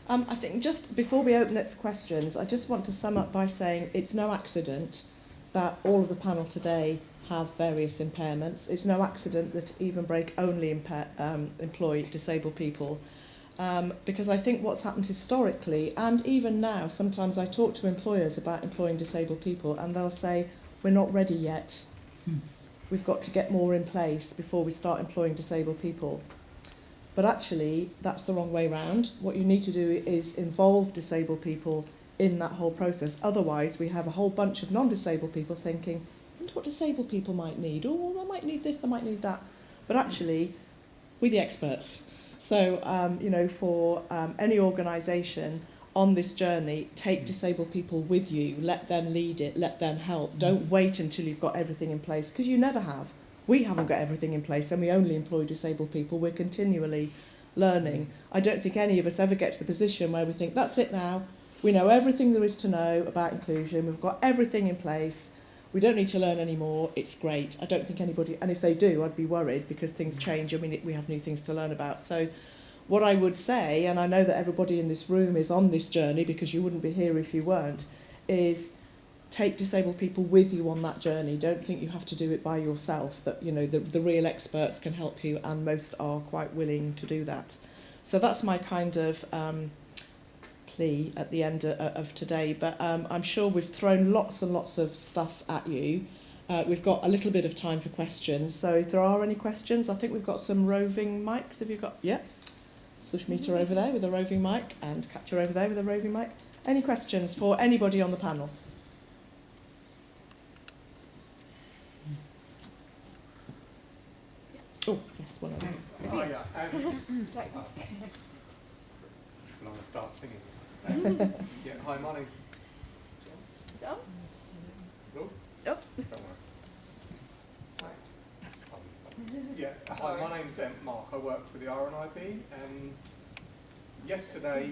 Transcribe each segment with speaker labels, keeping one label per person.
Speaker 1: I think just before we open it for questions, I just want to sum up by saying it's no accident that all of the panel today have various impairments. It's no accident that Even Break only employ disabled people. Because I think what's happened historically, and even now, sometimes I talk to employers about employing disabled people and they'll say, we're not ready yet. We've got to get more in place before we start employing disabled people. But actually, that's the wrong way round. What you need to do is involve disabled people in that whole process. Otherwise, we have a whole bunch of non-disabled people thinking, I wonder what disabled people might need. Oh, they might need this, they might need that. But actually, we're the experts. So, for any organisation on this journey, take disabled people with you, let them lead it, let them help. Don't wait until you've got everything in place, because you never have. We haven't got everything in place and we only employ disabled people. We're continually learning. I don't think any of us ever get to the position where we think, that's it now. We know everything there is to know about inclusion. We've got everything in place. We don't need to learn anymore. It's great. I don't think anybody, and if they do, I'd be worried because things change. I mean, we have new things to learn about. So what I would say, and I know that everybody in this room is on this journey because you wouldn't be here if you weren't, is take disabled people with you on that journey. Don't think you have to do it by yourself, that the real experts can help you, and most are quite willing to do that. So that's my kind of plea at the end of today. But I'm sure we've thrown lots and lots of stuff at you. We've got a little bit of time for questions. So if there are any questions, I think we've got some roving mics. Have you got? Yeah. Sushmita over there with a roving mic, and Katja over there with a roving mic. Any questions for anybody on the panel? Oh, yes, one of them.
Speaker 2: Oh, yeah. I'm going to start singing. Yeah, hi, my name's John. Oh. Don't worry. Yeah, hi, my name's Mark. I work for the RNIB. Yesterday,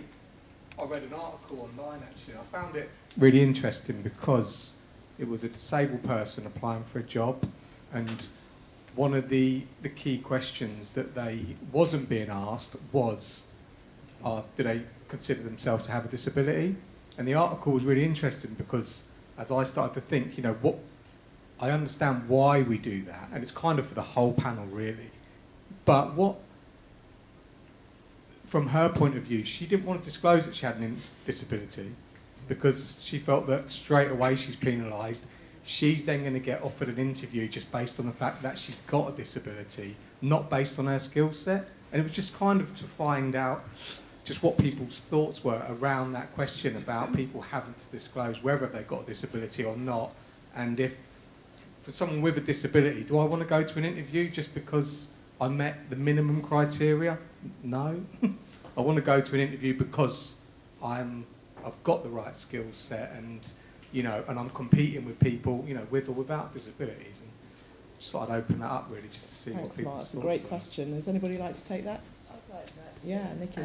Speaker 2: I read an article online, actually. I found it really interesting because it was a disabled person applying for a job, and one of the key questions that they wasn't being asked was, do they consider themselves to have a disability? And the article was really interesting because as I started to think, I understand why we do that, and it's kind of for the whole panel really. But from her point of view, she didn't want to disclose that she had a disability because she felt that straight away she's penalised. She's then going to get offered an interview just based on the fact that she's got a disability, not based on her skill set. And it was just kind of to find out just what people's thoughts were around that question about people having to disclose whether they've got a disability or not. And if, for someone with a disability, do I want to go to an interview just because I met the minimum criteria? No. I want to go to an interview because I've got the right skill set and I'm competing with people, with or without disabilities. And just thought I'd open that up really just to see what
Speaker 1: Thanks,
Speaker 2: people
Speaker 1: Mark. That's a great question. Does anybody like to take that?
Speaker 3: I'd like to actually.
Speaker 1: Yeah, Nikki.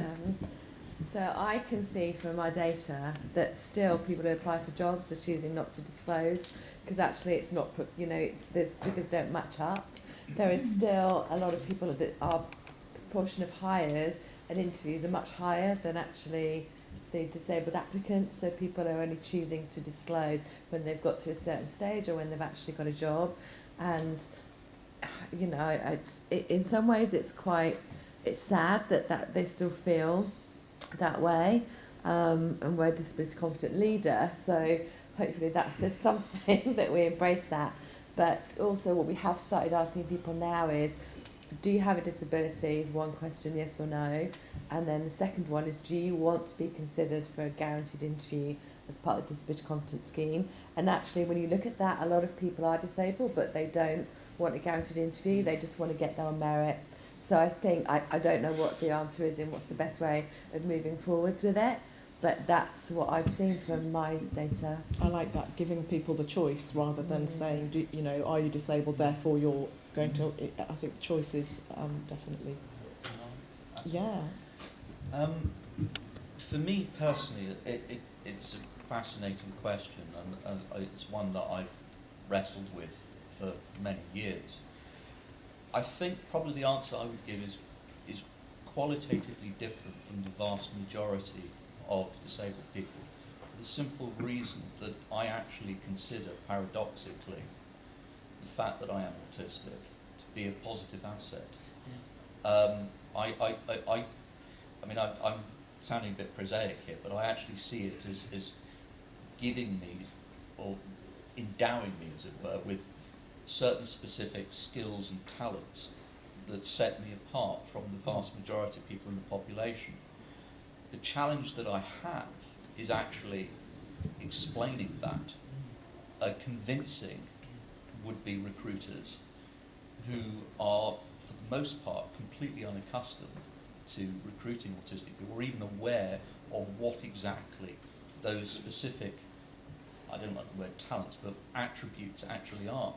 Speaker 3: So I can see from my data that still people who apply for jobs are choosing not to disclose because actually it's not, the figures don't match up. There is still a lot of people that our proportion of hires and interviews are much higher than actually the disabled applicants, so people are only choosing to disclose when they've got to a certain stage or when they've actually got a job. And in some ways it's sad that they still feel that way, and we're a disability confident leader, so hopefully that says something that we embrace that. But also what we have started asking people now is, do you have a disability is one question, yes or no, and then the second one is, do you want to be considered for a guaranteed interview as part of the disability confidence scheme? And actually when you look at that, a lot of people are disabled but they don't want a guaranteed interview, they just want to get there on merit. So I think, I don't know what the answer is and what's the best way of moving forwards with it, but that's what I've seen from my data.
Speaker 1: I like that, giving people the choice rather than saying, are you disabled, therefore you're going to... I think the choice is definitely... Yeah.
Speaker 4: For me personally, it's a fascinating question, and it's one that I've wrestled with for many years. I think probably the answer I would give is qualitatively different from the vast majority of disabled people. The simple reason that I actually consider, paradoxically, the fact that I am autistic to be a positive asset. I mean, I'm sounding a bit prosaic here, but I actually see it as giving me, or endowing me, as it were, with certain specific skills and talents that set me apart from the vast majority of people in the population. The challenge that I have is actually explaining that, convincing would-be recruiters who are, for the most part, completely unaccustomed to recruiting autistic people, or even aware of what exactly those specific, I don't like the word talents, but attributes actually are.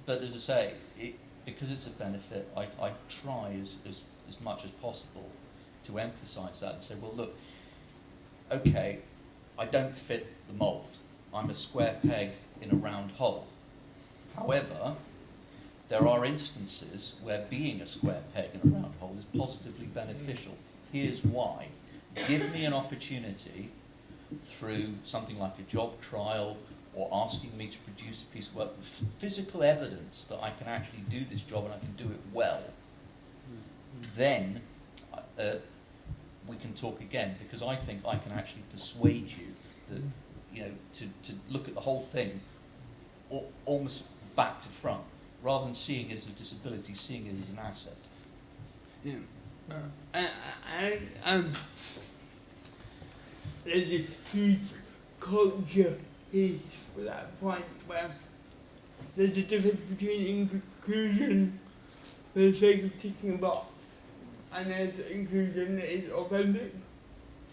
Speaker 4: But as I say, because it's a benefit, I try as much as possible to emphasise that and say, well, look, okay, I don't fit the mould. I'm a square peg in a round hole. However, there are instances where being a square peg in a round hole is positively beneficial. Here's why. Give me an opportunity through something like a job trial or asking me to produce a piece of work with physical evidence that I can actually do this job and I can do it well. Then we can talk again, because I think I can actually persuade you that, you know, to look at the whole thing almost back to front, rather than seeing it as a disability, seeing it as an asset.
Speaker 5: Yeah. There's a huge culture piece for that point where there's a difference between inclusion for the sake of ticking a box and there's inclusion that is authentic.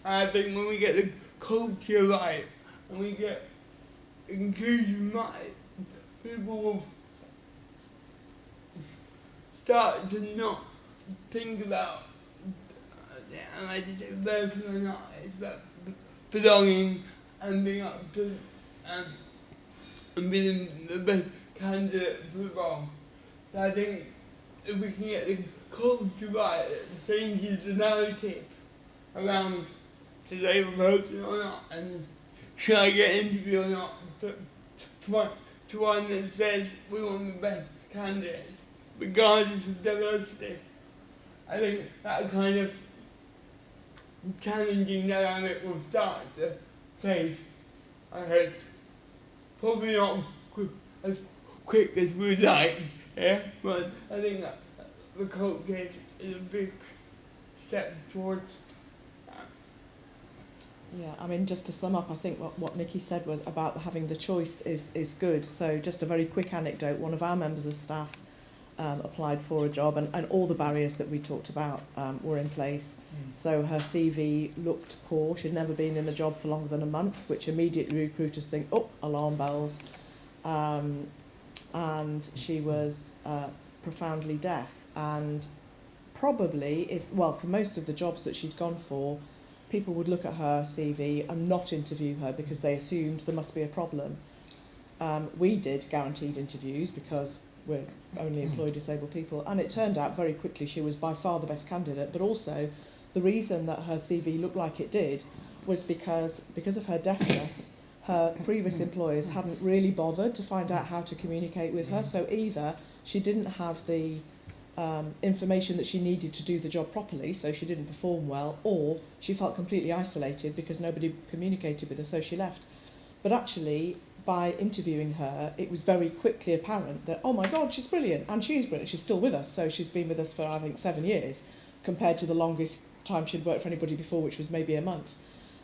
Speaker 5: I think when we get the culture right and we get inclusion right, people will start to not think about am I disabled or not. It's about belonging and being up to and being the best candidate for the role. So I think if we can get the culture right, it changes the narrative around disabled person or not, and should I get an interview or not, to one that says we want the best candidate, regardless of diversity. I think that kind of challenging dynamic will start to fade ahead. Probably not as quick as we'd like, yeah, but I think that the culture is a big step towards that.
Speaker 1: Yeah, I mean, just to sum up, I think what Nikki said was about having the choice is good. So just a very quick anecdote, one of our members of staff applied for a job, and all the barriers that we talked about were in place. So her CV looked poor. She'd never been in a job for longer than a month, which immediately recruiters think, oh, alarm bells. And she was profoundly deaf. And probably, for most of the jobs that she'd gone for, people would look at her CV and not interview her because they assumed there must be a problem. We did guaranteed interviews because we're only employ disabled people, and it turned out very quickly she was by far the best candidate, but also the reason that her CV looked like it did was because of her deafness. Her previous employers hadn't really bothered to find out how to communicate with her, so either she didn't have the information that she needed to do the job properly, so she didn't perform well, or she felt completely isolated because nobody communicated with her, so she left. But actually, by interviewing her, it was very quickly apparent that, oh my God, she's brilliant, and she's brilliant, she's still with us, so she's been with us for, I think, 7 years, compared to the longest time she'd worked for anybody before, which was maybe a month.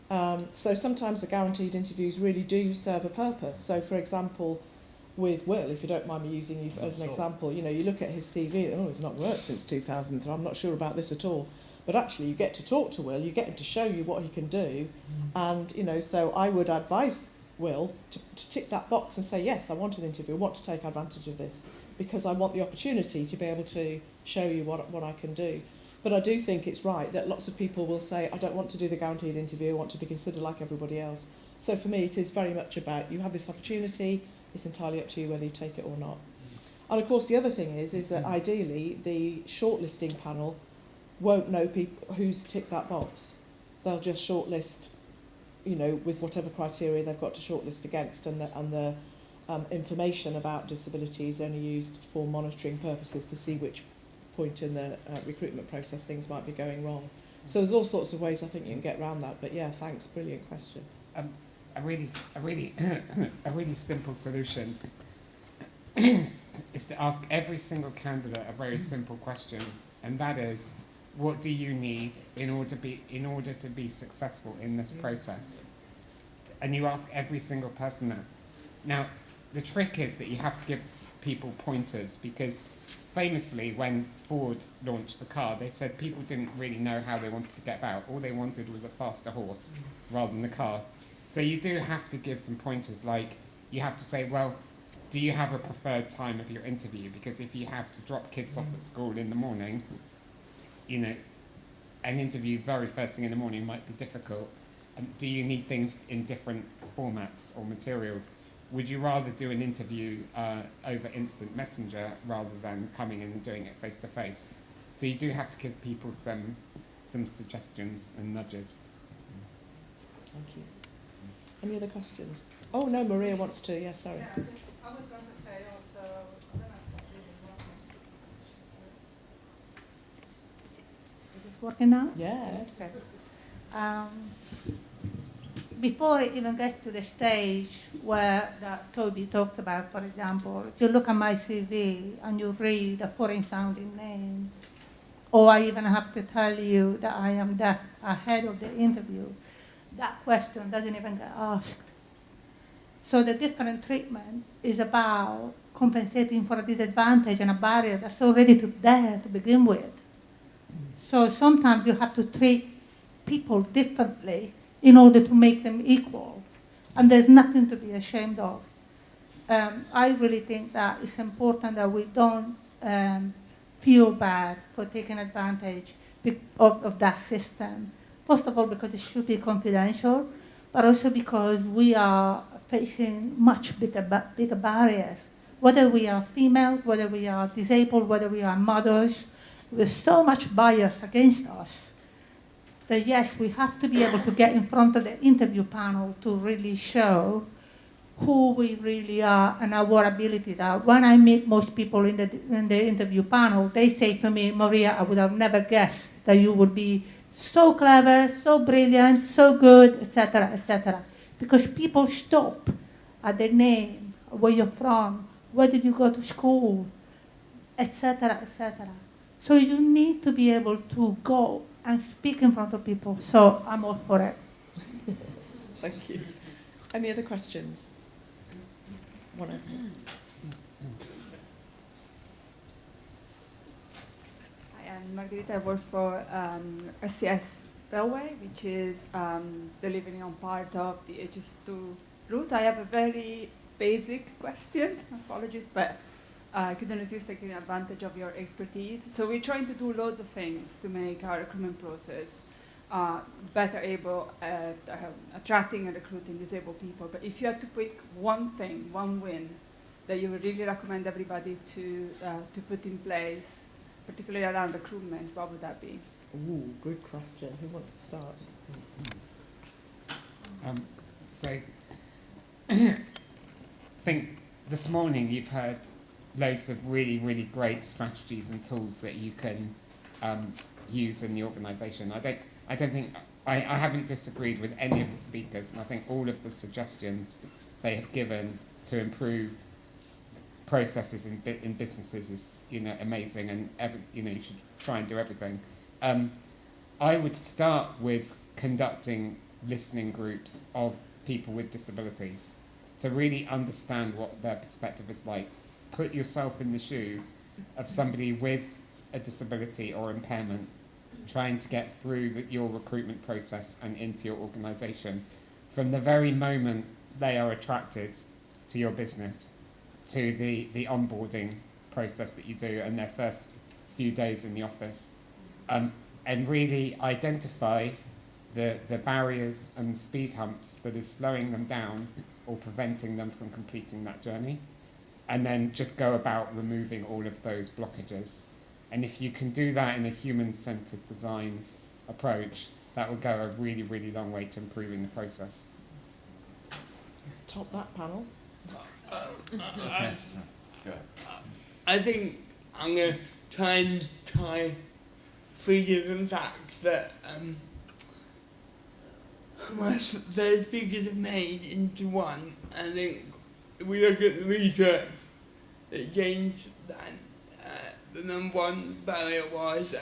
Speaker 1: So sometimes the guaranteed interviews really do serve a purpose. So, for example, with Will, if you don't mind me using you as an example, you know, you look at his CV, oh, he's not worked since 2003, I'm not sure about this at all. But actually, you get to talk to Will, you get him to show you what he can do, and, you know, so I would advise Will to tick that box and say, yes, I want an interview, I want to take advantage of this, because I want the opportunity to be able to show you what I can do. But I do think it's right that lots of people will say, I don't want to do the guaranteed interview, I want to be considered like everybody else. So for me, it is very much about, you have this opportunity, it's entirely up to you whether you take it or not. And of course, the other thing is that ideally the shortlisting panel won't know who's ticked that box. They'll just shortlist, you know, with whatever criteria they've got to shortlist against, and the information about disability is only used for monitoring purposes to see which point in the recruitment process things might be going wrong. So there's all sorts of ways I think you can get around that. But yeah, thanks, brilliant question.
Speaker 6: A really a really simple solution is to ask every single candidate a very simple question, and that is, what do you need in order to be successful in this process? And you ask every single person that. Now, the trick is that you have to give people pointers, because famously when Ford launched the car, they said people didn't really know how they wanted to get about. All they wanted was a faster horse rather than the car. So you do have to give some pointers, like you have to say, well, do you have a preferred time of your interview? Because if you have to drop kids off at school in the morning, you know, an interview very first thing in the morning might be difficult. Do you need things in different formats or materials? Would you rather do an interview over instant messenger rather than coming in and doing it face to face? So you do have to give people some suggestions and nudges.
Speaker 1: Thank you. Any other questions? Oh no, Maria wants to. Yeah, sorry.
Speaker 7: Yeah, I was going to say also, I don't know if I'm really working. Is it working now?
Speaker 1: Yes.
Speaker 7: Okay. Before it even gets to the stage where that Toby talked about, for example, if you look at my CV and you read a foreign sounding name, or I even have to tell you that I am deaf ahead of the interview, that question doesn't even get asked. So the different treatment is about compensating for a disadvantage and a barrier that's already there to begin with. So sometimes you have to treat people differently in order to make them equal. And there's nothing to be ashamed of. I really think that it's important that we don't feel bad for taking advantage of that system. First of all, because it should be confidential, but also because we are facing much bigger barriers. Whether we are female, whether we are disabled, whether we are mothers, there's so much bias against us that yes, we have to be able to get in front of the interview panel to really show who we really are and our abilities are. When I meet most people in the interview panel, they say to me, Maria, I would have never guessed that you would be so clever, so brilliant, so good, etc., etc. Because people stop at their name, where you're from, where did you go to school, etc., etc. So you need to be able to go and speak in front of people. So I'm all for it.
Speaker 1: Thank you. Any other questions? One over here.
Speaker 8: Hi, I'm Margherita. I work for SCS Railway, which is delivering on part of the HS2 route. I have a very basic question. Apologies, but I couldn't resist taking advantage of your expertise. So we're trying to do loads of things to make our recruitment process better able at attracting and recruiting disabled people. But if you had to pick one thing, one win, that you would really recommend everybody to put in place, particularly around recruitment, what would that be?
Speaker 1: Ooh, good question. Who wants to start?
Speaker 6: So, I think this morning you've heard loads of really, really great strategies and tools that you can use in the organisation. I haven't disagreed with any of the speakers, and I think all of the suggestions they have given to improve processes in businesses is, you know, amazing, and you should try and do everything. I would start with conducting listening groups of people with disabilities to really understand what their perspective is like. Put yourself in the shoes of somebody with a disability or impairment trying to get through your recruitment process and into your organisation. From the very moment they are attracted to your business, to the onboarding process that you do and their first few days in the office, and really identify the barriers and speed humps that is slowing them down or preventing them from completing that journey. and then just go about removing all of those blockages. And if you can do that in a human-centered design approach, that will go a really, really long way to improving the process.
Speaker 1: Top that panel.
Speaker 5: I think I'm going to try and tie 3 different facts that the speakers have made into one. I think if we look at the research that changed that, the number one barrier was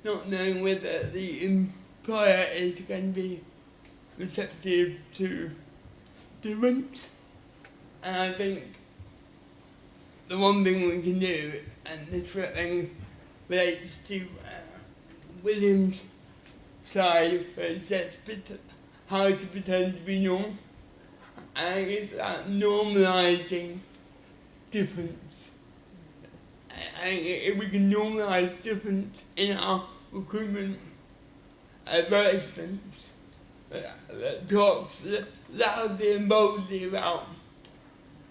Speaker 5: not knowing whether the employer is going to be receptive to difference. And I think the one thing we can do, and this sort of thing relates to William's side, where it says how to pretend to be normal, and it's about normalising difference. And if we can normalise difference in our recruitment advertisements, that talks loudly and boldly about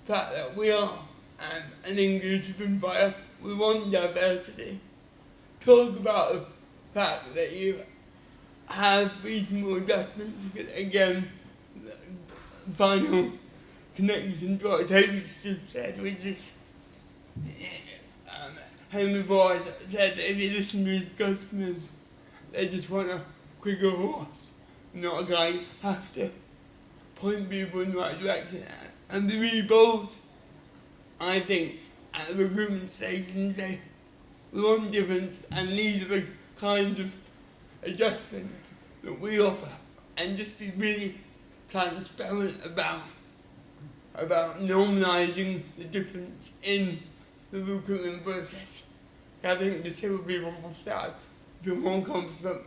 Speaker 5: the fact that we are an inclusive employer, we want diversity. Talk about the fact that you have reasonable adjustments, again, the final connection to what Toby just said, which is Henry Boyd said if you listen to his customers, they just want a quicker horse, not a guy who has to point people in the right direction. And be really bold. I think at the recruitment station they want difference, and these are the kinds of adjustments that we offer, and just be really transparent about normalising the difference in the recruitment process. I think the civil people will start to feel more confident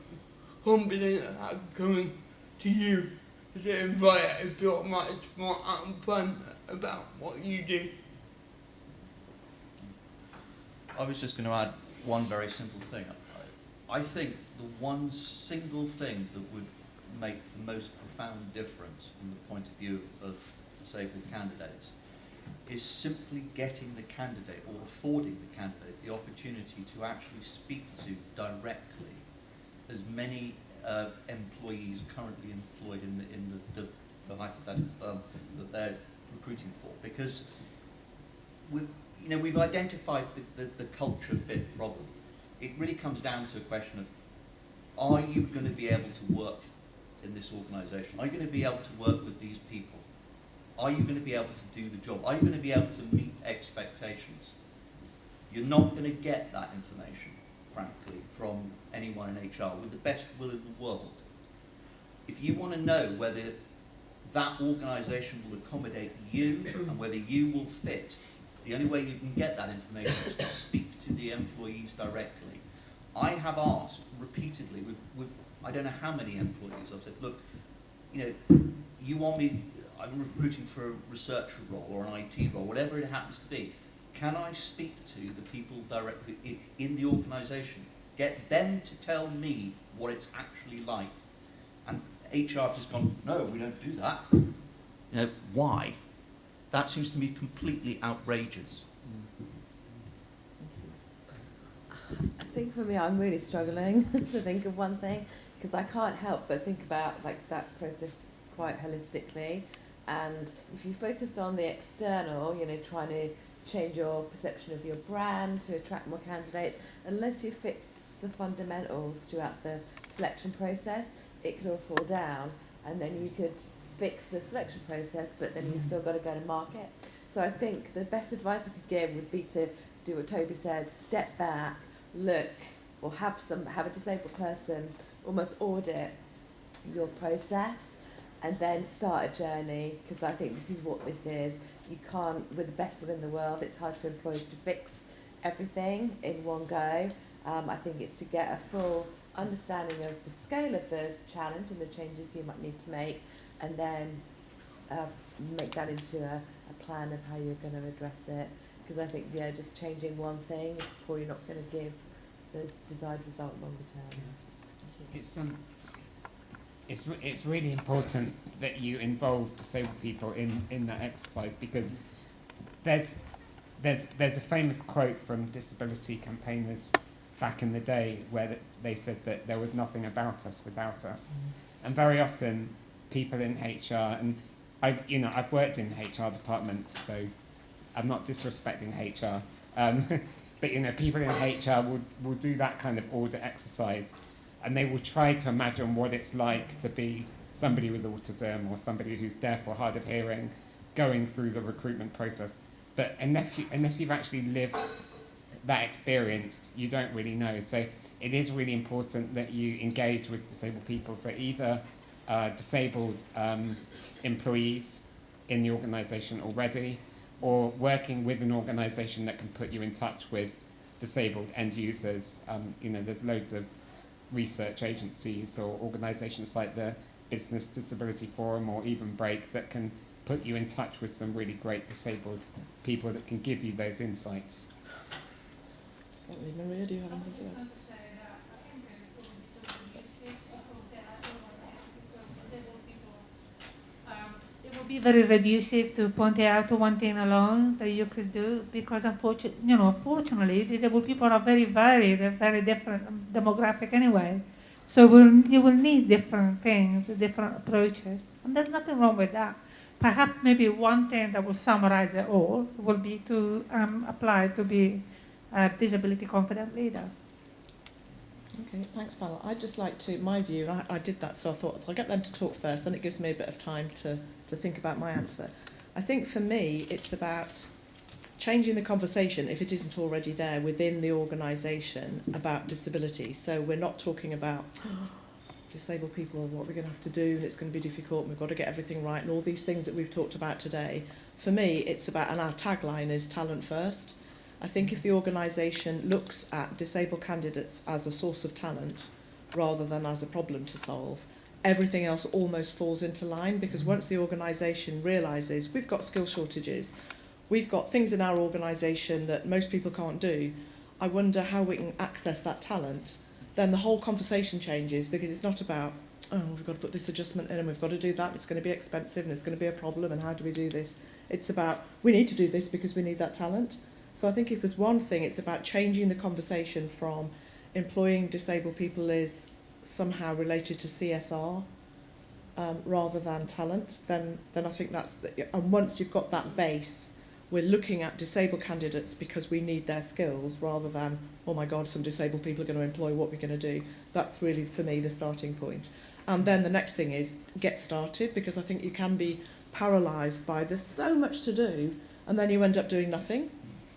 Speaker 5: about coming to you as an employer and feel much more upfront about what you do.
Speaker 4: I was just going to add one very simple thing. I think the one single thing that would make the most profound difference from the point of view of disabled candidates is simply getting the candidate, or affording the candidate, the opportunity to actually speak to directly as many employees currently employed in the hypothetical firm that they're recruiting for. Because we've identified the culture fit problem. It really comes down to a question of, are you going to be able to work in this organisation? Are you going to be able to work with these people? Are you going to be able to do the job? Are you going to be able to meet expectations? You're not going to get that information, frankly, from anyone in HR with the best will in the world. If you want to know whether that organisation will accommodate you and whether you will fit, the only way you can get that information is to speak to the employees directly. I have asked repeatedly with I don't know how many employees, I've said, look, you want me, I'm recruiting for a researcher role or an IT role, whatever it happens to be. Can I speak to the people directly in the organisation? Get them to tell me what it's actually like. And HR have just gone, no, we don't do that. Why? That seems to me completely outrageous.
Speaker 3: I think for me, I'm really struggling to think of one thing, because I can't help but think about that process quite holistically. And if you focused on the external, trying to change your perception of your brand to attract more candidates, unless you fix the fundamentals throughout the selection process, it could all fall down. And then you could fix the selection process, but then you've still got to go to market. So I think the best advice I could give would be to do what Toby said: step back, look, or have a disabled person almost audit your process, and then start a journey, because I think this is what this is. You can't, with the best will in the world, it's hard for employers to fix everything in one go. I think it's to get a full understanding of the scale of the challenge and the changes you might need to make, and then make that into a plan of how you're going to address it. Because I think, just changing one thing is probably not going to give the desired result longer term.
Speaker 6: It's really important that you involve disabled people in that exercise, because there's a famous quote from disability campaigners back in the day where they said that there was nothing about us without us. And very often people in HR, and I've worked in HR departments, so I'm not disrespecting HR, but people in HR will do that kind of audit exercise, and they will try to imagine what it's like to be somebody with autism or somebody who's deaf or hard of hearing going through the recruitment process. But unless you've actually lived that experience, you don't really know. So it is really important that you engage with disabled people. So either disabled employees in the organisation already, or working with an organisation that can put you in touch with disabled end users. There's loads of research agencies or organisations like the Business Disability Forum or even Break that can put you in touch with some really great disabled people that can give you those insights.
Speaker 1: Certainly. Maria, do you have anything to add?
Speaker 7: It would be very reductive to point out one thing alone that you could do, because unfortunately, disabled people are very varied, they're very different demographic anyway. So you will need different things, different approaches, and there's nothing wrong with that. Perhaps maybe one thing that will summarize it all will be to apply to be a disability confident leader.
Speaker 1: Okay, thanks, panel. I'd just like to, my view, and I did that, so I thought if I get them to talk first, then it gives me a bit of time to think about my answer. I think for me, it's about changing the conversation, if it isn't already there, within the organisation about disability. So we're not talking about disabled people, what we're going to have to do, and it's going to be difficult, and we've got to get everything right, and all these things that we've talked about today. For me, it's about, and our tagline is talent first. I think if the organisation looks at disabled candidates as a source of talent rather than as a problem to solve, everything else almost falls into line, because once the organisation realises we've got skill shortages, we've got things in our organisation that most people can't do, I wonder how we can access that talent, then the whole conversation changes, because it's not about, oh, we've got to put this adjustment in and we've got to do that, it's going to be expensive and it's going to be a problem and how do we do this? It's about, we need to do this because we need that talent. So I think if there's one thing, it's about changing the conversation from employing disabled people is somehow related to CSR rather than talent, then I think that's, and once you've got that base, we're looking at disabled candidates because we need their skills rather than, oh my God, some disabled people are going to employ, what we're going to do. That's really, for me, the starting point. And then the next thing is get started, because I think you can be paralysed by there's so much to do and then you end up doing nothing.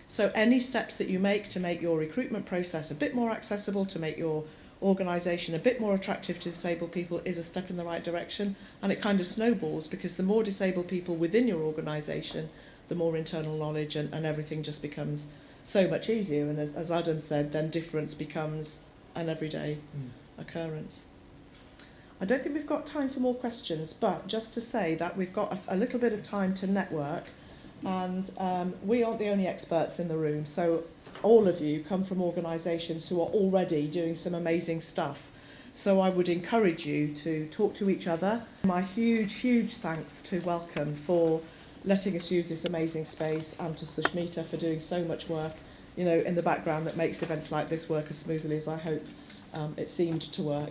Speaker 1: So any steps that you make to make your recruitment process a bit more accessible, to make your organisation a bit more attractive to disabled people is a step in the right direction, and it kind of snowballs, because the more disabled people within your organisation, the more internal knowledge and everything just becomes so much easier, and as Adam said, then difference becomes an everyday occurrence. I don't think we've got time for more questions, but just to say that we've got a little bit of time to network, and we aren't the only experts in the room, so all of you come from organisations who are already doing some amazing stuff. So I would encourage you to talk to each other. My huge, huge thanks to Welcome for letting us use this amazing space, and to Sushmita for doing so much work, in the background that makes events like this work as smoothly as I hope it seemed to work.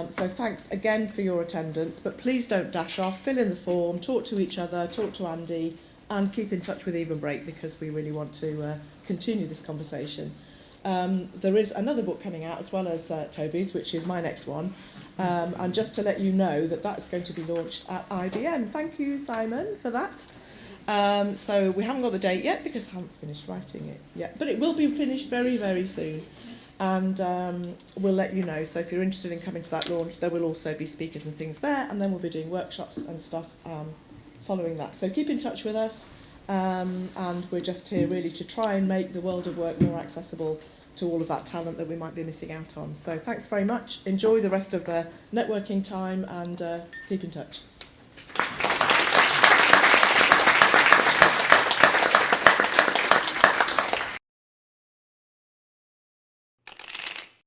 Speaker 1: So thanks again for your attendance, but please don't dash off, fill in the form, talk to each other, talk to Andy, and keep in touch with Even Break, because we really want to continue this conversation. There is another book coming out as well as Toby's, which is my next one. And just to let you know that that's going to be launched at IBM. Thank you, Simon, for that. So we haven't got the date yet because I haven't finished writing it yet, but it will be finished very, very soon. And we'll let you know. So if you're interested in coming to that launch, there will also be speakers and things there, and then we'll be doing workshops and stuff following that. So keep in touch with us, and we're just here really to try and make the world of work more accessible to all of that talent that we might be missing out on. So thanks very much. Enjoy the rest of the networking time, and keep in touch.